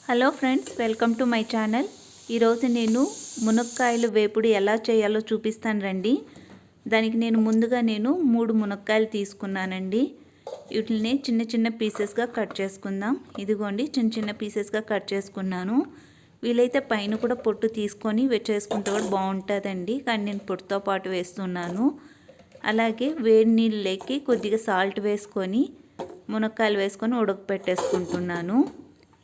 Hello friends, welcome to my channel. ఈరోజు నేను మునక్కాయలు వేపుడు ఎలా చేయాలో చూపిస్తాను రండి. దానికి నేను ముందుగా 3 మునక్కాయలు తీసుకున్నానండి. వీటిని చిన్న చిన్న పీసెస్గా కట్ చేసుకుందాం. ఇదిగోండి, చిన్న చిన్న పీసెస్గా కట్ చేసుకున్నాను. వీలైతే పైన కూడా పొట్టు తీసుకొని చేసుకుంటే కూడా బాగుంటుందండి, కానీ నేను పొట్టుతో పాటు వేస్తున్నాను. అలాగే వేడి నీళ్ళకి కొద్దిగా సాల్ట్ వేసుకొని మునక్కాయలు వేసుకొని ఉడకపెట్టేసుకుంటున్నాను.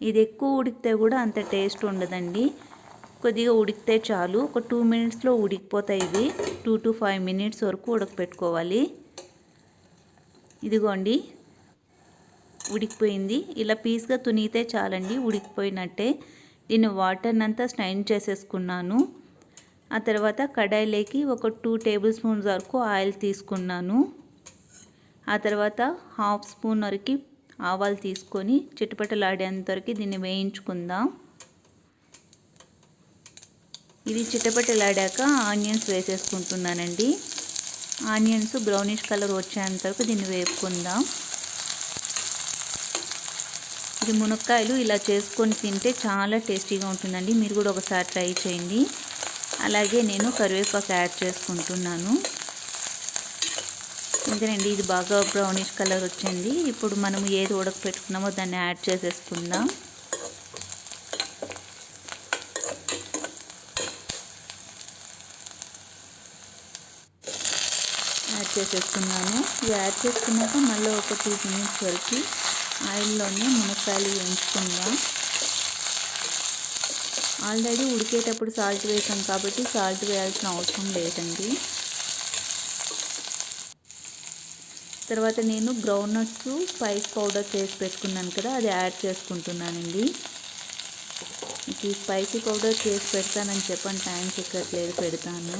ఇది ఎక్కువ ఉడికితే కూడా అంత టేస్ట్ ఉండదండి. కొద్దిగా ఉడికితే చాలు. ఒక 2 మినిట్స్లో ఉడికిపోతాయి. ఇవి 2 to 5 మినిట్స్ వరకు ఉడకపెట్టుకోవాలి. ఇదిగోండి, ఉడికిపోయింది. ఇలా పీస్గా తునిగితే చాలండి, ఉడికిపోయినట్టే. దీన్ని వాటర్నంతా స్ట్రైన్ చేసేసుకున్నాను. ఆ తర్వాత కడాయిలోకి ఒక 2 టేబుల్ స్పూన్స్ వరకు ఆయిల్ తీసుకున్నాను. ఆ తర్వాత 1/2 స్పూన్ వరకు ఆవాలు తీసుకొని చిటపటలాడేంత వరకు దీన్ని వేయించుకుందాం. ఇది చిటపటలాడాక ఆనియన్స్ వేసేసుకుంటున్నానండి. ఆనియన్స్ బ్రౌనిష్ కలర్ వచ్చేంత వరకు దీన్ని వేపుకుందాం. ఇది మునక్కాయలు ఇలా చేసుకొని తింటే చాలా టేస్టీగా ఉంటుందండి. మీరు కూడా ఒకసారి ట్రై చేయండి. అలాగే నేను కరివేపాకు యాడ్ చేసుకుంటున్నాను. ఇంతేనండి, ఇది బాగా బ్రౌనిష్ కలర్ వచ్చింది. ఇప్పుడు మనం ఏది ఉడకపెట్టుకున్నామో దాన్ని యాడ్ చేసేసుకుందాం. యాడ్ చేసేసుకున్నాను. ఇది యాడ్ చేసుకున్నాక మళ్ళీ ఒక 2 మినిట్స్ వరకు ఆయిల్లోనే మునక్కాయలు వేయించుకుందాం. ఆల్రెడీ ఉడికేటప్పుడు సాల్ట్ వేసాం కాబట్టి సాల్ట్ వేయాల్సిన అవసరం లేదండి. తర్వాత నేను గ్రౌండ్నట్స్ స్పైస్ పౌడర్ చేసి పెట్టుకున్నాను కదా, అది యాడ్ చేసుకుంటున్నానండి. ఈ స్పైసీ పౌడర్ చేసి పెడతానని చెప్పని టైం చిక్కట్లేదు, పెడతాను.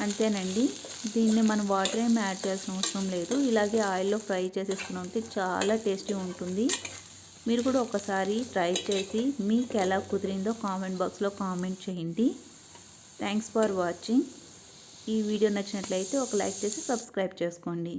అంతేనండి, దీన్ని మనం వాటర్ ఏమి యాడ్ చేయాల్సిన అవసరం లేదు. ఇలాగే ఆయిల్లో ఫ్రై చేసేసుకుని ఉంటే చాలా టేస్టీ ఉంటుంది. మీరు కూడా ఒకసారి ట్రై చేసి మీకు ఎలా కుదిరిందో కామెంట్ బాక్స్లో కామెంట్ చేయండి. Thanks for watching. ఈ వీడియో నచ్చినట్లయితే ఒక లైక్ చేసి సబ్స్క్రైబ్ చేసుకోండి.